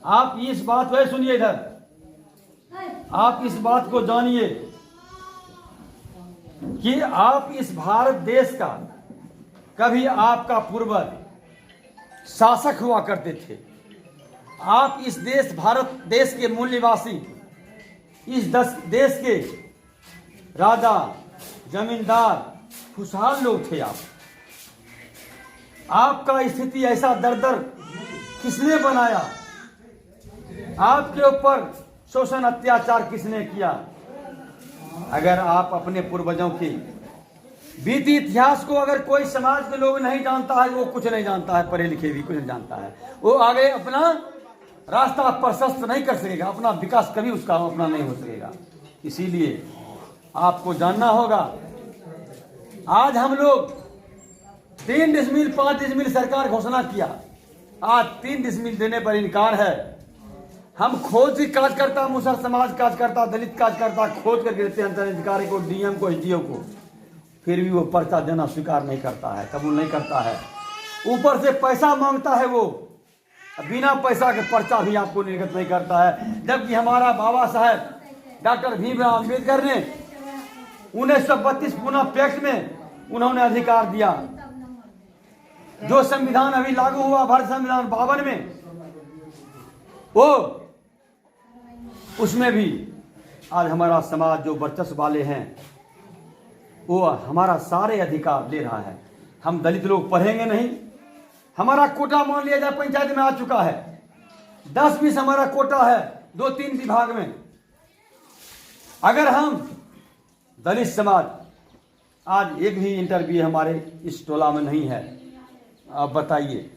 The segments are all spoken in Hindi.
आप इस बात को सुनिए, इधर आप इस बात को जानिए कि आप इस भारत देश का कभी आपका पूर्वज शासक हुआ करते थे। आप इस देश भारत देश के मूल निवासी, इस देश के राजा, जमींदार, खुशहाल लोग थे। आपका स्थिति ऐसा दरदर किसने बनाया? आपके ऊपर शोषण अत्याचार किसने किया? अगर आप अपने पूर्वजों की बीती इतिहास को अगर कोई समाज के लोग नहीं जानता है, वो कुछ नहीं जानता है, पढ़े लिखे भी कुछ नहीं जानता है, वो आगे अपना रास्ता प्रशस्त नहीं कर सकेगा, अपना विकास कभी उसका अपना नहीं हो सकेगा। इसीलिए आपको जानना होगा, आज हम लोग 3 डिसमिल 5 डिसमिल सरकार घोषणा किया, आज 3 डिसमिल देने पर इनकार है। हम खोज की कार्यकर्ता, मुसहर समाज कार्यकर्ता, दलित कार्यकर्ता खोज करके देते हैं अंतर अधिकारी को, डीएम को, एसडीओ को, फिर भी वो पर्चा देना स्वीकार नहीं करता है, कबूल नहीं करता है। ऊपर से पैसा मांगता है, वो बिना पैसा के पर्चा भी आपको निर्गत नहीं करता है। जबकि हमारा बाबा साहब डॉक्टर भीमराव अम्बेडकर ने 1932 पुनः पैक्ट में उन्होंने अधिकार दिया। जो संविधान अभी लागू हुआ भारत संविधान 52 में, वो उसमें भी आज हमारा समाज जो वर्चस्व वाले हैं वो हमारा सारे अधिकार ले रहा है। हम दलित लोग पढ़ेंगे नहीं, हमारा कोटा मान लिया जाए पंचायत में आ चुका है, 10-20 हमारा कोटा है 2-3 विभाग में। अगर हम दलित समाज, आज एक भी इंटरव्यू हमारे इस टोला में नहीं है, आप बताइए,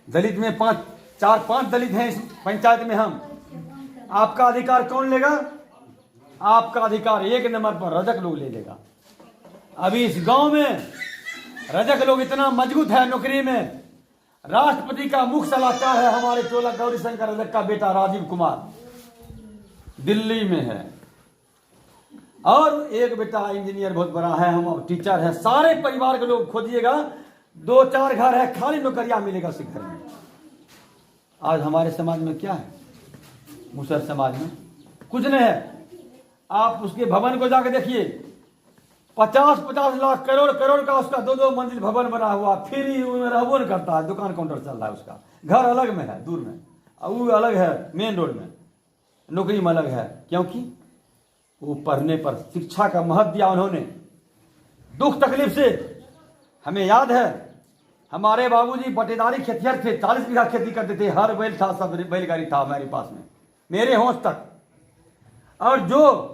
दलित में 4-5 दलित हैं इस पंचायत में, हम आपका अधिकार कौन लेगा? आपका अधिकार 1 नंबर पर रजक लोग ले लेगा। अभी इस गांव में रजक लोग इतना मजबूत है नौकरी में, राष्ट्रपति का मुख्य सलाहकार है हमारे टोला गौरी शंकर रजक का बेटा राजीव कुमार, दिल्ली में है। और एक बेटा इंजीनियर बहुत बड़ा है, हम टीचर है। सारे परिवार के लोग खोजिएगा, 2-4 घर है, खाली नौकरियां मिलेगा उसी घर में। आज हमारे समाज में क्या है? मुसहर समाज में कुछ नहीं है। आप उसके भवन को जाकर देखिए, 50-50 लाख करोड़ का उसका 2-2 मंजिल भवन बना हुआ, फिर ही रहबो नहीं करता है, दुकान काउंटर चल रहा है उसका, घर अलग में है दूर में, और वो अलग है मेन रोड में, नौकरी में अलग है। क्योंकि वो पढ़ने पर शिक्षा का महत्व दिया उन्होंने, दुख तकलीफ से। हमें याद है हमारे बाबूजी बटेदारी खेतिहर थे, 40 बीघा खेती करते थे, हर बैल था, सब बैलगाड़ी था हमारे पास में, मेरे होश तक। और जो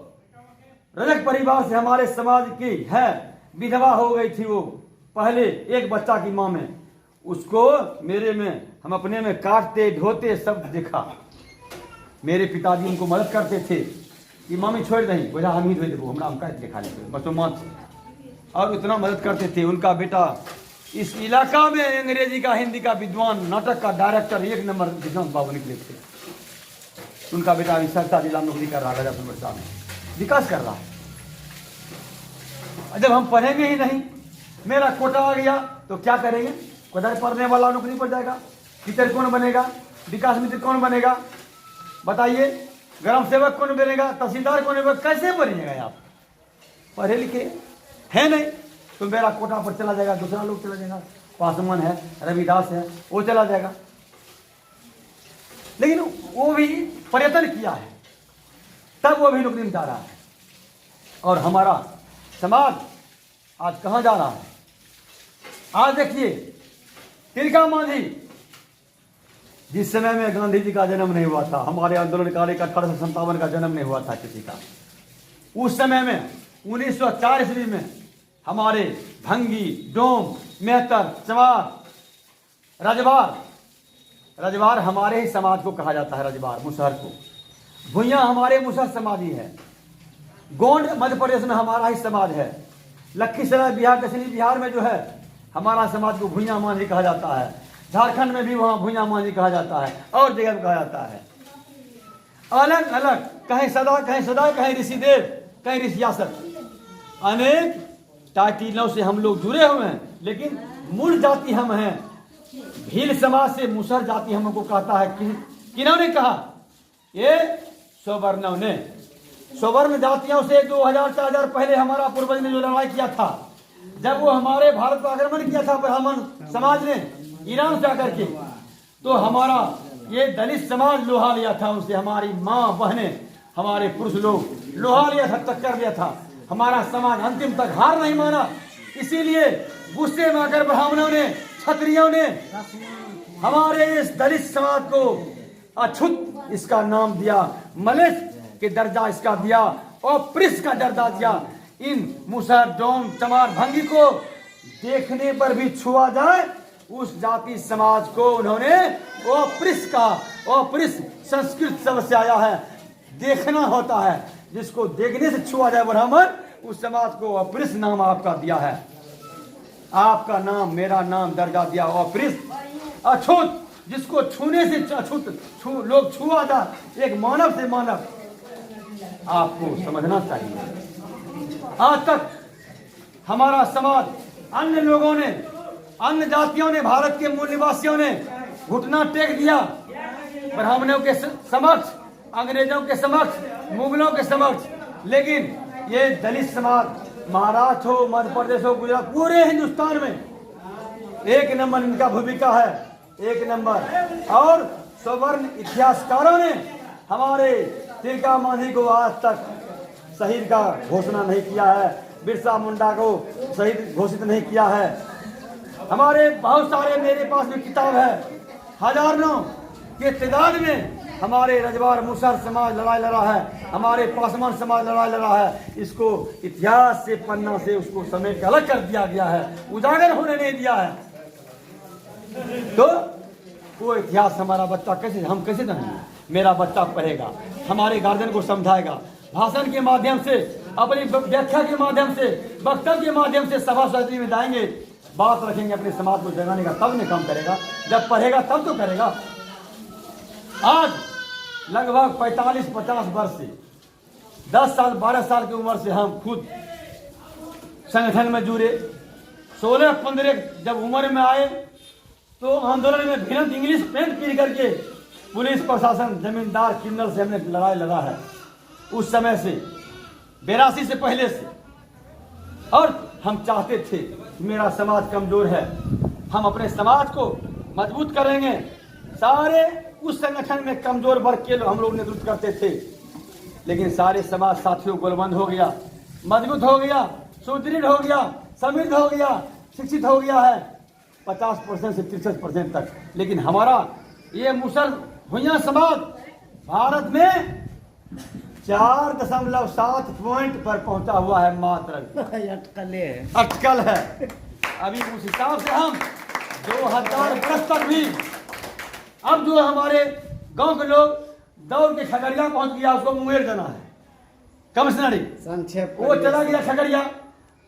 रजक परिवार से हमारे समाज की है, विधवा हो गई थी वो पहले एक बच्चा की माँ में, उसको मेरे में हम अपने में काटते ढोते सब देखा। मेरे पिताजी उनको मदद करते थे कि मम्मी छोड़ दही, बोला हम ही धो देबो, हम काट के खा लेते बस वो मत, और उतना मदद करते थे। उनका बेटा इस इलाका में अंग्रेजी का, हिंदी का विद्वान, नाटक का डायरेक्टर 1 नंबर विश्वास बाबू निकले थे। उनका बेटा अभी सरसा जिला नौकरी कर रहा है, राजापुर में विकास कर रहा है। जब हम पढ़ेंगे ही नहीं, मेरा कोटा आ गया तो क्या करेंगे? कोटा पढ़ने वाला नौकरी पर जाएगा, टीचर कौन बनेगा, विकास मित्र कौन बनेगा, बताइए, ग्राम सेवक कौन बनेगा, तहसीलदार कौन बनेगा, कैसे बनिएगा? आप पढ़े लिखे है नहीं तो मेरा कोटा पर चला जाएगा, दूसरा लोग चला जाएगा, पासवान है, रविदास है, वो चला जाएगा। लेकिन वो भी प्रयत्न किया है, तब वो भी नौकरी में जा रहा है। और हमारा समाज आज कहां जा रहा है? आज देखिए, तिलका मांझी, जिस समय में गांधी जी का जन्म नहीं हुआ था, हमारे आंदोलनकारी का 1857 का जन्म नहीं हुआ था किसी का, उस समय में 1904 ईस्वी में हमारे भंगी, डोम, मेहतर, चमार, रजवार हमारे ही समाज को कहा जाता है, रजवार मुसहर को। भुइयां हमारे मुसहर समाजी है। गोंड मध्य प्रदेश में हमारा ही समाज है। लखीसराय बिहार, दक्षिणी बिहार में जो है हमारा समाज को भुइयां मांझी कहा जाता है। झारखंड में भी वहां भुइयां मांझी कहा जाता है, और जगह कहा जाता है। अलग अलग, कहीं सदा, कहीं ऋषिदेव, कहीं ऋषियासर, अनेक टाइटलों से हम लोग जुड़े हुए हैं, लेकिन मूल जाति हम हैं। भील समाज से मुसहर जाति हमको कहता है कि किन्होंने कहा? ये सवर्णों ने। सवर्ण जातियों से 2000-4000 पहले हमारा पूर्वज ने जो लड़ाई किया था, जब वो हमारे भारत पर आक्रमण किया था ब्राह्मण समाज ने ईरान से आकर के, तो हमारा ये दलित समाज लोहा लिया था उनसे। हमारी माँ बहनें, हमारे पुरुष लोग लोहा लिया था, टक्कर लिया था। हमारा समाज अंतिम तक हार नहीं माना। इसीलिए गुस्से में आकर ब्राह्मणों ने, क्षत्रियों ने हमारे इस दलित समाज को अछूत इसका नाम दिया, मलेच्छ के दर्जा इसका दिया और पृष्ठ का दर्जा दिया। इन मुसहर, डोम, चमार, भंगी को देखने पर भी छुआ जाए, उस जाति समाज को उन्होंने अपृष्ठ का, अपृष्ठ संस्कृत शब्द से आया है, देखना होता है। जिसको देखने से छुआ जाए ब्राह्मण, उस समाज को अपृष्ठ नाम आपका दिया है। आपका नाम, मेरा नाम दर्जा दिया अपृष्ठ, अछूत, जिसको छूने से अछूत लोग छुआ जाए, एक मानव से मानव। आपको समझना चाहिए। आज तक हमारा समाज, अन्य लोगों ने, अन्य जातियों ने, भारत के मूल निवासियों ने घुटना टेक दिया ब्राह्मणों के समक्ष, अंग्रेजों के समक्ष, मुगलों के समक्ष। लेकिन ये दलित समाज, महाराष्ट्र हो, मध्य प्रदेश हो, गुजरात, पूरे हिंदुस्तान में एक नंबर इनका भूमिका है, एक नंबर। और सवर्ण इतिहासकारों ने हमारे तिलका मांझी को आज तक शहीद का घोषणा नहीं किया है, बिरसा मुंडा को शहीद घोषित नहीं किया है। हमारे बहुत सारे, मेरे पास भी किताब है, हजारों के तादाद में हमारे रजवार मुसहर समाज लड़ाई लड़ा है, हमारे पासवान समाज लड़ाई लड़ा है। इसको इतिहास से, पन्ना से उसको समेट के अलग कर दिया गया है, उजागर होने नहीं दिया है। तो वो इतिहास हमारा बच्चा कैसे, हम कैसे जानेंगे? मेरा बच्चा पढ़ेगा, हमारे गार्जियन को समझाएगा, भाषण के माध्यम से, अपनी व्याख्या के माध्यम से, वक्तव्य के माध्यम से सभा समिति में जाएंगे, बात रखेंगे, अपने समाज को जगाने का, तब नहीं काम करेगा। जब पढ़ेगा तब तो करेगा। आज लगभग 45-50 वर्ष से, 10 साल 12 साल की उम्र से हम खुद संगठन में जुड़े। 16-15 जब उम्र में आए तो आंदोलन में भिनत इंग्लिश पेंट पी करके पुलिस प्रशासन, जमींदार, क्रिमिनल से हमने लड़ाई लड़ा है। उस समय से 82 से पहले से। और हम चाहते थे मेरा समाज कमजोर है, हम अपने समाज को मजबूत करेंगे। सारे उस संगठन में कमजोर वर्ग के हम लोग नेतृत्व करते थे, लेकिन सारे समाज साथियों गोलबंद हो गया, मजबूत हो गया, सुदृढ़ हो गया, समृद्ध हो गया, शिक्षित हो गया है 50% से 63% तक। लेकिन हमारा ये मुसहर भुइयां समाज भारत में 4.7 पॉइंट पर पहुंचा हुआ है मात्र। अटकल है। अभी उस हिसाब से हम 2000 वर्ष तक भी, अब जो हमारे गांव के लोग दौड़ के खगड़िया पहुंच गया, उसको मुंगेर जाना है, कमिश्नरी संक्षेप वो चला गया खगड़िया।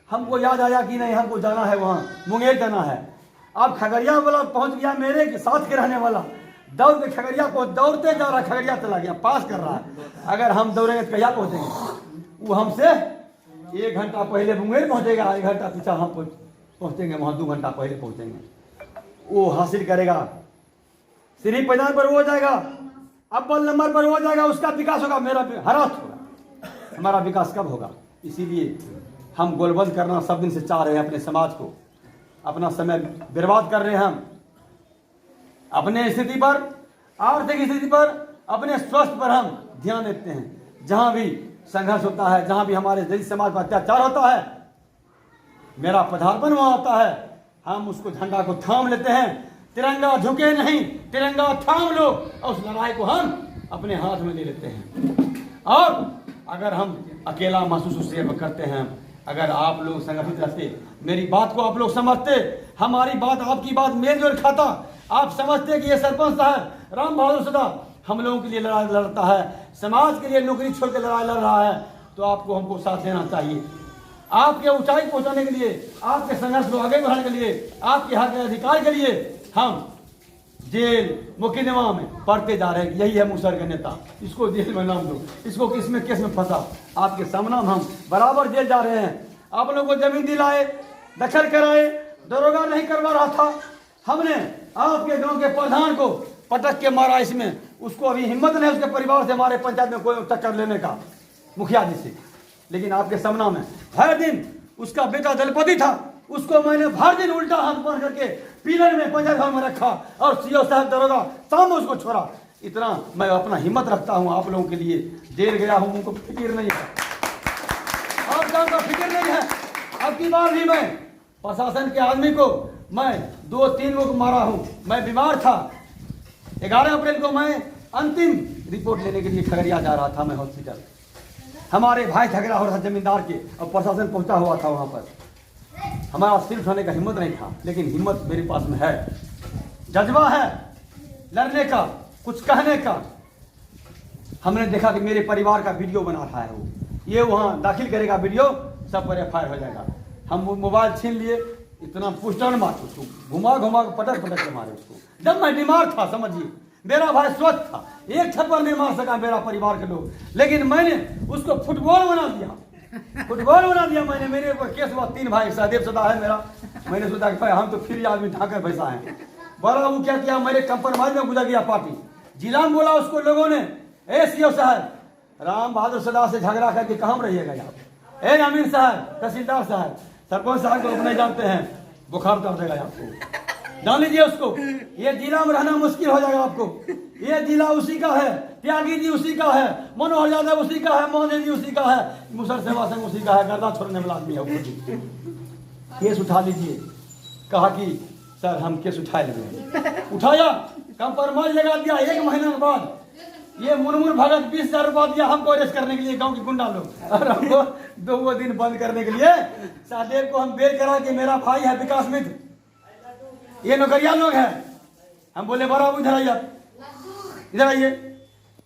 हमको याद आया कि नहीं, हमको जाना है वहाँ, मुंगेर जाना है। अब खगड़िया वाला पहुंच गया, मेरे साथ के रहने वाला दौड़ के खगड़िया पहुंच, दौड़ते जा रहा, खगड़िया चला गया, पास कर रहा है। अगर हम दौड़ेंगे तो कहाँ पहुंचेंगे? वो हमसे 1 घंटा पहले मुंगेर पहुंचेगा, 1 घंटा पीछा हम पहुंचेंगे, वहाँ 2 घंटा पहले पहुंचेंगे। वो हासिल करेगा, सीढ़ी पैदान पर वो जाएगा, अव्वल नंबर पर वो जाएगा, उसका विकास होगा, मेरा हरास होगा। हमारा विकास कब होगा? इसीलिए हम गोलबंद करना सब दिन से चाह रहे हैं अपने समाज को। अपना समय बर्बाद कर रहे हैं हम अपने स्थिति पर, आर्थिक स्थिति पर, अपने स्वास्थ्य पर हम ध्यान देते हैं। जहां भी संघर्ष होता है, जहां भी हमारे दलित समाज पर अत्याचार होता है, मेरा पदार्पण वहां होता है, हम उसको झंडा को थाम लेते हैं। तिरंगा झुके नहीं, तिरंगा थाम लो, और उस लड़ाई को हम अपने हाथ में ले लेते हैं। और अगर हम अकेला महसूस उससे करते हैं, अगर आप लोग संगठित रहते, मेरी बात को आप लोग समझते, हमारी बात आपकी बात मेल जोल खाता, आप समझते कि ये सरपंच साहब राम बहादुर सदा हम लोगों के लिए लड़ाई लड़ता है, समाज के लिए नौकरी छोड़ के लड़ाई लड़ रहा है, तो आपको हमको साथ देना चाहिए। आपके ऊंचाई पहुंचाने के लिए, आपके संघर्ष को आगे बढ़ाने के लिए, आपके हक अधिकार के लिए हम जेल मुकदमा में पढ़ते जा रहे हैं। यही है मुसहर का नेता, इसको जेल में नाम दो, इसको किसमें केस में फंसा, आपके सामने हम बराबर जेल जा रहे हैं। आप लोगों को जमीन दिलाए, दखल कराए, दरोगा नहीं करवा रहा था, हमने आपके गांव के प्रधान को पटक के मारा इसमें, उसको अभी हिम्मत नहीं उसके परिवार से हमारे पंचायत में कोई टक्कर लेने का, मुखिया जी से। लेकिन आपके सामना में हर दिन उसका बेटा दलपति था, उसको मैंने हर दिन उल्टा हाथ बांध करके पिलर में पंचायत हॉल में रखा और सीओ साहब दरोगा शाम उसको छोड़ा। इतना मैं अपना हिम्मत रखता हूं आप लोगों के लिए। जेल गया हूं, उनको फिक्र नहीं है, आप का फिक्र नहीं है। अब की बार भी मैं प्रशासन के आदमी को मैं 2-3 लोग मारा हूं। मैं बीमार था, 11 अप्रैल को मैं अंतिम रिपोर्ट लेने के लिए खगड़िया जा रहा था। मैं हॉस्पिटल, हमारे भाई झगड़ा हो रहा था जमींदार के, और प्रशासन पहुंचा हुआ था वहां पर। हमारा सिर उठाने का हिम्मत नहीं था, लेकिन हिम्मत मेरे पास में है, जज्बा है लड़ने का, कुछ कहने का। हमने देखा कि मेरे परिवार का वीडियो बना रहा है, वो ये वहां दाखिल करेगा वीडियो, सब पर एफ हो जाएगा। हम मोबाइल छीन लिए, इतना पोस्टर मार उसको घुमा घुमा के पटक के मारे उसको। जब मैं बीमार था, समझिए, मेरा भाई स्वस्थ था, एक थप्पड़ नहीं मार सका मेरा परिवार के लोग, लेकिन मैंने उसको फुटबॉल बना दिया, फुटबॉल बना दिया मैंने। मेरे ऊपर केस हुआ, 3 भाई, सहदेव सदा है मेरा। मैंने सोचा कि भाई हम तो फ्री आदमी ढाकर पैसा है। बड़ा वो क्या किया, मेरे कंप्रोमाइज में गुजर गया पार्टी। जिला में बोला उसको लोगों ने, ए सीओ साहब, राम बहादुर सदा से झगड़ा करके कहाँ रहिएगा आप, ए अमीर साहब, तहसीलदार साहब, सरपंच साहब को अपने जानते हैं, बुखार उतर देगा आपको, जान लीजिए उसको। ये जिला में रहना मुश्किल हो जाएगा आपको। ये जिला उसी का है, त्यागी जी उसी का है, मनोहर यादव उसी का है, मोहन जी उसी का है, मुसर सेवा सिंह उसी का है, गर्दा छोड़ने वाला आदमी है। केस उठा लीजिए, कहा कि सर हम केस उठा लेंगे, उठाया, कंप्रोमाइज लगा दिया। 1 महीने के बाद ये मुरमुर भगत 20,000 रुपया दिया हमको अरेस्ट करने के लिए, गांव के गुंडा लोग, और हमको 2 दिन बंद करने के लिए। सहदेव को हम बेल करा कि मेरा भाई है विकास मित्र, ये नौकरिया लोग हैं। हम बोले बराबर इधर आइए, इधर आइए।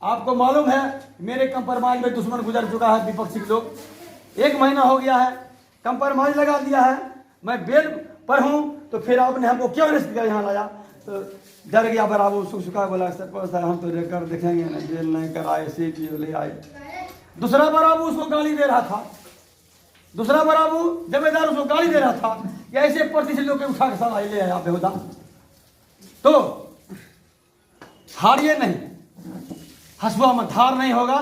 आपको मालूम है मेरे कंप्रोमाइज में दुश्मन गुजर चुका है, विपक्षी के लोग। 1 महीना हो गया है, कंप्रोमाइज लगा दिया है, मैं बेल पर हूं, तो फिर आपने हमको क्यों अरेस्ट किया, यहाँ लाया? तो डर गया बराबर, सुखा बोला सरपंच साहब हम तो रिकॉर्ड देखेंगे ना, जेल नहीं कराए, सीट ले आए। दूसरा बराबर उसको गाली दे रहा था, दूसरा बराबर जमींदार उसको गाली दे रहा था कि ऐसे प्रतिष्ठित लोग के उठा के साला ले आया बेहुदा। तो हारिए नहीं, हसुआ में धार नहीं होगा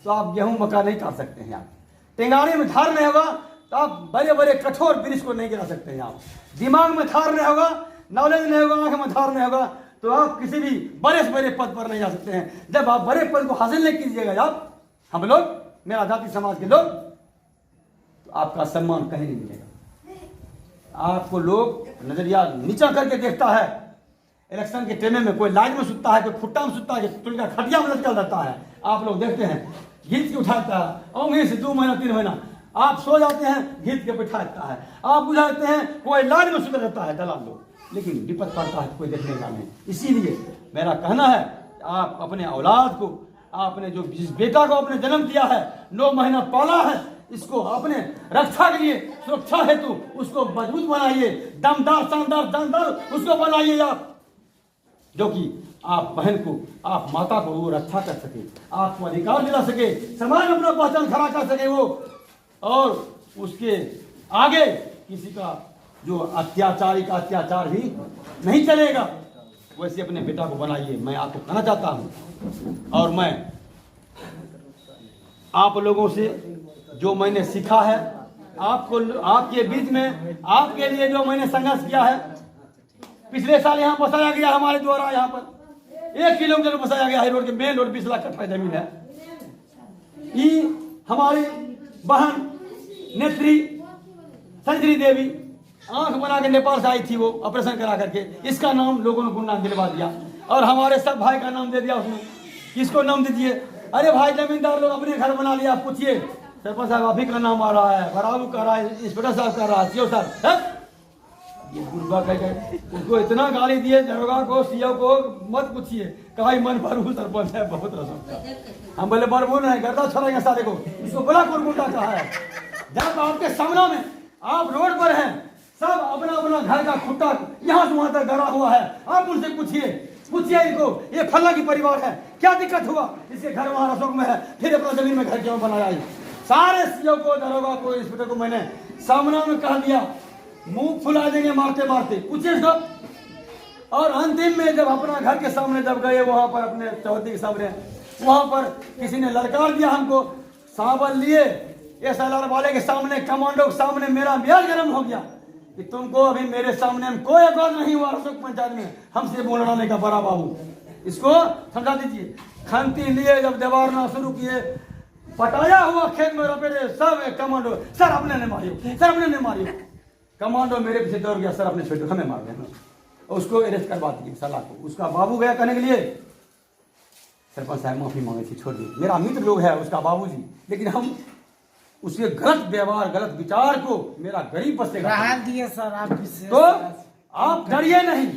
तो आप गेहूं मक्का नहीं काट सकते हैं। आप टेंगारी में धार नहीं होगा तो आप बड़े बड़े कठोर वृक्ष को नहीं गिरा सकते हैं। आप दिमाग में धार नहीं होगा, नॉलेज नहीं होगा, आंख में धार नहीं होगा, तो आप किसी भी बड़े से बड़े पद पर नहीं जा सकते हैं। जब आप बड़े पद को हासिल नहीं कीजिएगा, आप हम लोग, मेरा जाति समाज के लोग, तो आपका सम्मान कहीं नहीं मिलेगा। आपको लोग नजरिया नीचा करके देखता है। इलेक्शन के टेमे में कोई लाज में सुतता है, कोई खुट्टा में सुतता है, कोई खटिया में लटकल रहता है। आप लोग देखते हैं घींच के उठाता है, और वहीं से 2 महीना 3 महीना आप सो जाते हैं, घींच के बैठाता है। आप बुझाते हैं कोई लाज में सुत रहता है दलाल लोग, लेकिन विपद पड़ता है कोई देखने का नहीं। इसीलिए मेरा कहना है, आप अपने औलाद को, आपने जो जिस बेटा को आपने जन्म दिया है, 9 महीना पाला है, इसको अपने रक्षा के लिए, सुरक्षा हेतु उसको मजबूत बनाइए, दमदार शानदार जानदार उसको बनाइए आप, जो कि आप बहन को, आप माता को वो रक्षा कर सके, आपको अधिकार दिला सके, समाज अपना पहचान खड़ा कर सके वो, और उसके आगे किसी का जो अत्याचारी का अत्याचार भी नहीं चलेगा। वैसे अपने बेटा को बनाइए, मैं आपको कहना चाहता हूं। और मैं आप लोगों से जो मैंने सीखा है, आपको, आपके बीच में, आपके लिए जो मैंने संघर्ष किया है, पिछले साल यहाँ बसाया गया हमारे द्वारा, यहाँ पर 1 किलोमीटर बसाया गया है, रोड के मेन रोड 20 लाख कट्ठा जमीन है। ये हमारी बहन नेत्री संजरी देवी आंख बना के नेपाल से आई थी, वो ऑपरेशन करा करके, इसका नाम लोगों ने गुमनाम दिलवा दिया, और हमारे सब भाई का नाम दे दिया उसने। किसको नाम दे दिए? अरे भाई जमींदार लोग अपने घर बना लिया, पूछिए सरपंच साहब आप ही का नाम आ रहा है, बराबू कर रहा है, इंस्पेक्टर साहब कर रहा है, सीओ साहब, ये गुरबा कह गए। उसको इतना गाली दिए, दरोगा को, सीओ को, मत पूछिए, कहा मन भरू सरपंच है, बहुत रसम। हम बोले बरबू नहीं, गर्दा छोड़ेंगे सारे को, इसको बड़ा कौन गुंडा कहा है। जब आपके सामने में आप रोड पर हैं, सब अपना अपना घर का खुट्टा यहाँ से वहां तक गड़ा हुआ है, आप उनसे पूछिए इनको, ये फल्ला की परिवार है, क्या दिक्कत हुआ, इसके घर वहां अशोक में है, फिर अपना जमीन में घर क्यों बनाया? सारे सीओ को, दरोगा को, इंस्पेक्टर को मैंने सामने में कह दिया, मुंह फुला देंगे मारते मारते। पूछिए इसको, और अंतिम में जब अपना घर के सामने जब गए, वहां पर अपने चौहद्दी के सामने, वहां पर किसी ने ललकार दिया हमको, सावन लिए SLR वाले के सामने, कमांडो के सामने मेरा मियाज गर्म हो गया कि तुमको अभी मेरे सामने में कोई अवकाश नहीं हुआ अशोक पंचायत में हमसे बोलने का, बड़ा बाबू इसको समझा दीजिए। खंती लिए जब दीवारना शुरू किए, पटाया हुआ खेत में रपेटे सब कमांडो, सर अपने ने मारियो, सर अपने ने मारियो। कमांडो मेरे पीछे दौड़ गया, सर अपने छोटे हमें मार दिया, उसको अरेस्ट करवा दिए सलाह को। उसका बाबू गया कहने के लिए, सरपंच साहब माफी मांगे थी, छोड़ दिए, मेरा मित्र लोग है उसका बाबूजी, लेकिन हम उसके गलत व्यवहार गलत विचार को मेरा गरीब बचेगा दिए सर आप, तो आप डरिए नहीं।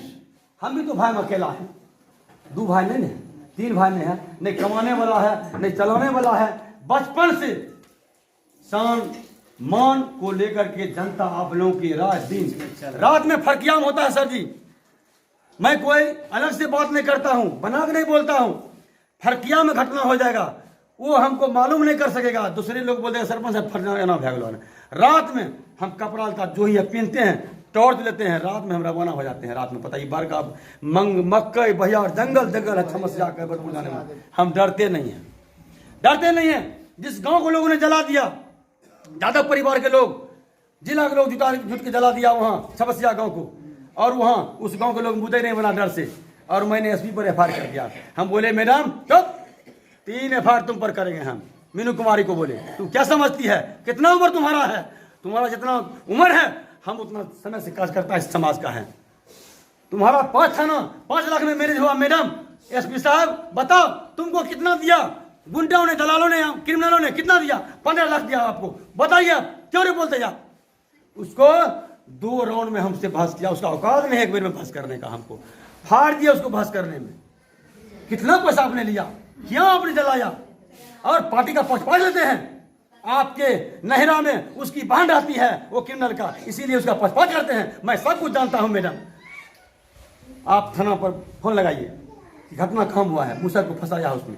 हम भी तो भाई में अकेला है, 2 भाई नहीं है, 3 भाई नहीं है, नहीं कमाने वाला है नहीं चलाने वाला है। बचपन से शान मान को लेकर के जनता आप लोगों की रात दिन रात में फरकियाम होता है सर जी। मैं कोई अलग से बात नहीं करता हूं, बना के नहीं बोलता हूं। फरकिया में घटना हो जाएगा वो हमको मालूम नहीं कर सकेगा, दूसरे लोग बोलते हैं सरपंच साहब फरना भैगलो। रात में हम कपड़ा का जो ही पहनते हैं, टॉर्च लेते हैं, रात में हम रवाना हो जाते हैं। रात में पता ही बार का मक्कई भैया जंगल जंगल है, समस्या कर बुलाने में हम डरते नहीं हैं, डरते नहीं हैं। जिस गांव को लोगों ने जला दिया, यादव परिवार के लोग, जिला के लोग जुट के जला दिया वहां छपसिया गांव को, और वहां उस गांव के लोग मुद्दे नहीं बना डर से, और मैंने SP पर FIR कर दिया। हम बोले मैडम चुप, 3 FIR तुम पर करेंगे हम। मीनू कुमारी को बोले तू क्या समझती है, कितना उम्र तुम्हारा है, तुम्हारा जितना उम्र है हम उतना समय से कार्यकर्ता इस समाज का है। तुम्हारा 5 थाना 5 लाख में मैरिज हुआ, मैडम SP साहब बताओ तुमको कितना दिया, गुंडाओं ने, दलालों ने, क्रिमिनलों ने कितना दिया? 15 लाख दिया आपको, बताइए क्यों नहीं बोलते जा। उसको 2 राउंड में हमसे बहस किया, उसका औकात नहीं है एक बार में बहस करने का, हमको फाड़ दिया उसको बहस करने में। कितना पैसा आपने लिया, क्यों आपने जलाया, और पार्टी का पक्ष लेते हैं। आपके नहरा में उसकी बहन रहती है वो क्रिमिनल का, इसीलिए उसका पक्ष करते हैं। मैं सब कुछ जानता हूं मैडम, आप थाना पर फोन लगाइए, घटना कहाँ हुआ है, मुसर को फंसाया उसने।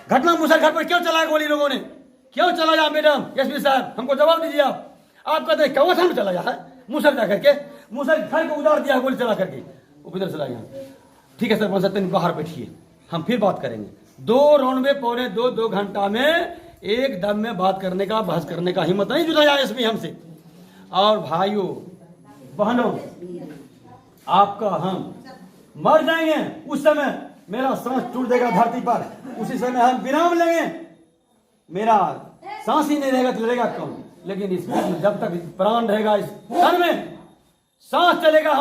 घटना मुसर घर पर क्यों चलाया गोली लोगों ने, क्यों चलाया मैडम SP साहब हमको जवाब दीजिए। आप कहते हैं कौन थाना चलाया है, मुसर जा करके, मुसर घर को उजाड़ दिया गोली चला करके, वो किधर चला गया। ठीक है सरपंच साहब बाहर बैठिए, हम फिर बात करेंगे। 2 राउंड में पौने 2 घंटा में एक दम में बात करने का, बहस करने का हिम्मत नहीं जुटाया SP हमसे। और भाइयों बहनों, आपका हम मर जाएंगे उस समय, मेरा सांस टूट जाएगा धरती पर, उसी समय हम विराम लेंगे, मेरा सांस ही नहीं रहेगा तो लड़ेगा कौन। लेकिन इस जब तक प्राण रहेगा इस तन में, सांस चलेगा,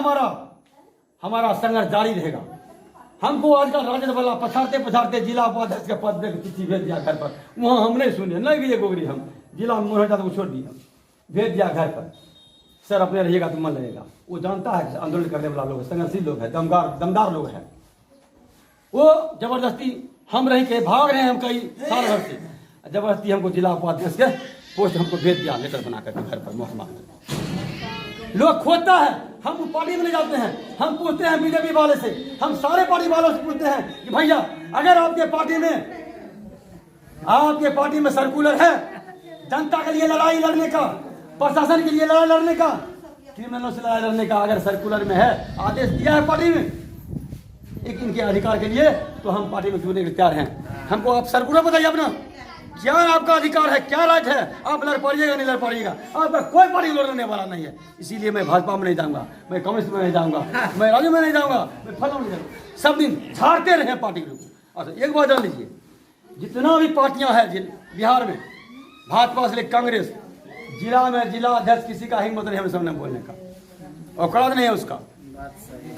हमारा संघर्ष जारी रहेगा। हमको आजकल राजद वाला पछाड़ते पछाड़ते जिला उपाध्यक्ष के पद पर चिट्ठी भेज दिया घर पर, वहां हम नहीं सुने, नहीं भी गोगरी, हम जिला में को छोड़ दिया, भेज दिया घर पर, सर अपने रहिएगा तो मन लगेगा। वो जानता है आंदोलन करने वाला लोग है, संघर्षशील लोग है, दमदार लोग है। वो जबरदस्ती हम रह के भाग रहे हैं, हम कई साल भर से जबरदस्ती हमको जिला उपाध्यक्ष के पोस्ट हमको भेज दिया, लेटर बना करके घर पर महकमा लोग खोजता है। हम पार्टी में नहीं जाते हैं, हम पूछते हैं BJP वाले से, हम सारे पार्टी वालों से पूछते हैं कि भैया अगर आपके पार्टी में सर्कुलर है जनता के लिए लड़ाई लड़ने का, प्रशासन के लिए लड़ाई लड़ने का, क्रिमिनलों से लड़ाई लड़ने का, अगर सर्कुलर में है, आदेश दिया है पार्टी में एक इनके अधिकार के लिए, तो हम पार्टी में जुड़ने के तैयार हैं। हमको आप सर्कुलर बताइए अपना, क्या आपका अधिकार है, क्या राइट है, आप लड़ पड़िएगा नहीं लड़ पड़िएगा, आपका कोई पार्टी लड़ने वाला नहीं है। इसीलिए मैं भाजपा में नहीं जाऊंगा, मैं कांग्रेस में नहीं जाऊंगा, मैं राजू में नहीं जाऊंगा, मैं फलां में नहीं जाऊंगा। सब दिन छाड़ते रहे पार्टी लोग। अच्छा एक बात जान लीजिए, जितना भी पार्टियां हैं बिहार में, भाजपा से कांग्रेस, जिला में जिला अध्यक्ष किसी का हिम्मत नहीं हमें सामने बोलने का, औकात नहीं है उसका।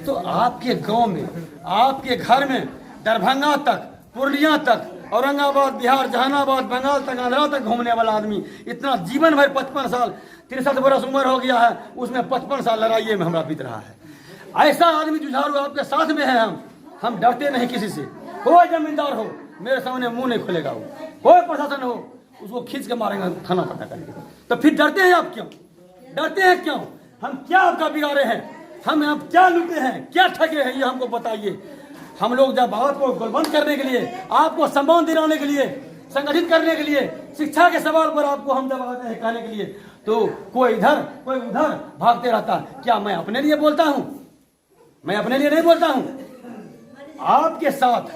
तो आपके गांव में, आपके घर में, दरभंगा तक, पूर्णिया तक, औरंगाबाद, बिहार, जहानाबाद, बंगाल तक, आंध्रा तक घूमने वाला आदमी इतना जीवन भर 55 साल 63 वर्ष उम्र हो गया है, उसमें 55 साल लड़ाई में हमारा बीत रहा है। ऐसा आदमी जुझारू आपके साथ में है। हम डरते नहीं किसी से, कोई जमींदार हो मेरे सामने मुंह नहीं खोलेगा, वो कोई प्रशासन हो उसको खींच के मारेंगे थाना पता करके। तो फिर डरते हैं आप क्यों, डरते हैं क्यों? हम क्या आपका बिगाड़े हैं, हम आप क्या लूटे हैं, क्या ठगे हैं, ये हमको बताइए। हम लोग जब बात को गोलबंद करने के लिए, आपको सम्मान दिलाने के लिए, संगठित करने के लिए, शिक्षा के सवाल पर आपको हम जब आते हैं कहने के लिए, तो कोई इधर कोई उधर भागते रहता। क्या मैं अपने लिए बोलता हूँ? मैं अपने लिए नहीं बोलता हूं, आपके साथ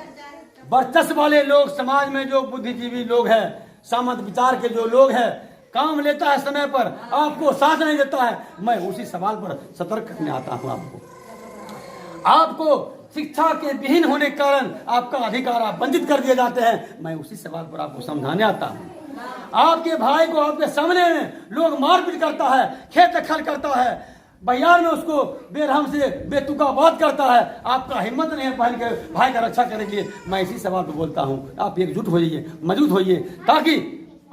वर्चस्व वाले लोग, समाज में जो बुद्धिजीवी लोग हैं, सामंत विचार के जो लोग हैं, काम लेता है समय पर, आपको साथ नहीं देता है, मैं उसी सवाल पर सतर्क करने आता हूं। आपको शिक्षा के विहीन होने के कारण आपका अधिकार आप वंचित कर दिए जाते हैं, मैं उसी सवाल पर आपको समझाने आता हूं। आपके भाई को आपके सामने में लोग मारपीट करता है, खेत खल करता है, बयान में उसको बेरहम से बेतुका बात करता है, आपका हिम्मत नहीं है बहन के भाई का रक्षा करने के लिए। मैं इसी सवाल पर बोलता हूं, आप एकजुट होइए, मौजूद होइए, ताकि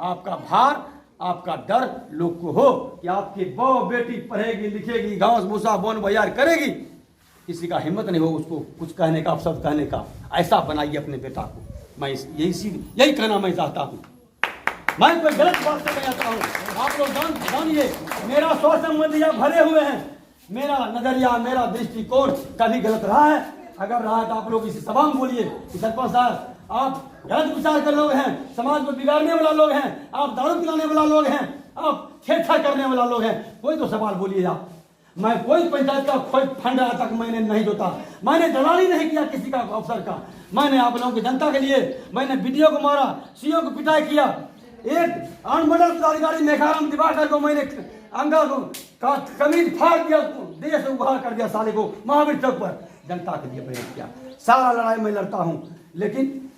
आपका भार, आपका डर लोग को हो कि आपकी बहू बेटी पढ़ेगी लिखेगी, गांव भूसा बोन बयार करेगी, किसी का हिम्मत नहीं हो उसको कुछ कहने का, अपशब्द कहने का। ऐसा बनाइए अपने बेटा को। मैं यही कहना मैं चाहता हूँ। मैं कोई गलत बात से नहीं आता हूँ। आप लोग जानिए, मेरा सोच संबंधी भरे हुए हैं, मेरा नजरिया, मेरा दृष्टिकोण कभी गलत रहा है, अगर रहा है तो आप लोग इसी सभा में बोलिए कि सरपंच साहब आप गलत विचार कर लोग हैं, समाज को बिगाड़ने वाला लोग हैं, आप दारू पिलाने वाला लोग हैं, आप छेड़छाड़ करने वाला लोग हैं, कोई तो सवाल बोलिए आप। मैं कोई पंचायत का कोई फंड आज तक मैंने नहीं जोता, मैंने दलाली नहीं किया किसी का अफसर का। मैंने आप लोगों की जनता के लिए मैंने वीडियो को मारा, सीओ को पिटाई किया, एक अनुमंडल पदाधिकारी मेघाराम दिवाकर को मैंने अंगा को कमीज फाड़ दिया, देश से उघाड़ कर दिया साले को महावीर चौक पर, जनता के लिए प्रयास किया। सारा लड़ाई मैं लड़ता हूँ, लेकिन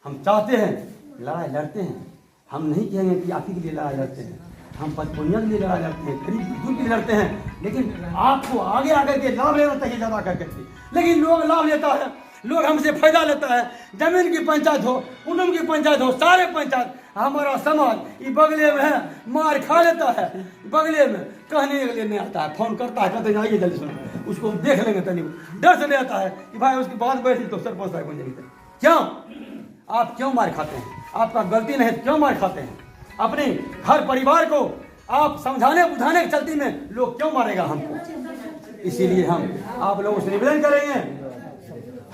हम चाहते हैं लड़ाई लड़ते हैं, हम नहीं कहेंगे कि आप ही के लिए लड़ाई लड़ते हैं, हम पचपनिया के लिए लड़ाई लड़ते हैं, गरीब मजदूर के लिए लड़ते हैं, लेकिन आपको आगे आकर के लाभ लेना चाहिए ज़्यादा करके। लेकिन लोग लाभ लेता है, लोग हमसे फायदा लेता है। जमीन की पंचायत हो, कुटुंब की पंचायत हो, सारे पंचायत हमारा समाज ये बगले में है, मार खा लेता है, बगले में कहने के लिए नहीं आता है, फोन करता है, कहते जाइए जल्दी सुनो, उसको देख लेंगे तनी, डर से नहीं आता है कि भाई उसकी बात बैठी तो सरपंच साहब बन जाएगी। क्यों आप क्यों मार खाते हैं? आपका गलती नहीं, क्यों मार खाते हैं? अपने घर परिवार को आप समझाने बुझाने के चलती में लोग क्यों मारेगा हमको? इसीलिए हम आप लोगों से निवेदन करेंगे,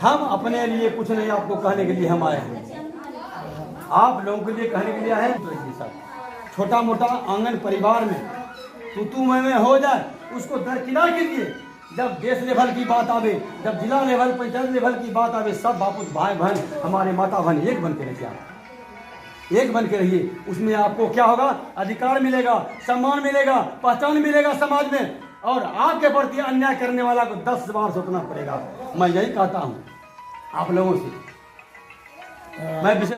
हम अपने लिए कुछ नहीं आपको कहने के लिए हम आए हैं, आप लोगों के लिए कहने के लिए आए हैं। छोटा मोटा आंगन परिवार में तू मैं हो जाए उसको दरकिनार कीजिए। जब देश लेवल की बात आवे, जब जिला लेवल पंचायत लेवल की बात आवे, सब बापू भाई बहन हमारे माता बहन एक बन के रहिए, एक बन के रहिए। उसमें आपको क्या होगा? अधिकार मिलेगा, सम्मान मिलेगा, पहचान मिलेगा समाज में, और आपके प्रति अन्याय करने वाला को 10 बार सोचना पड़ेगा। मैं यही कहता हूँ आप लोगों से। मैं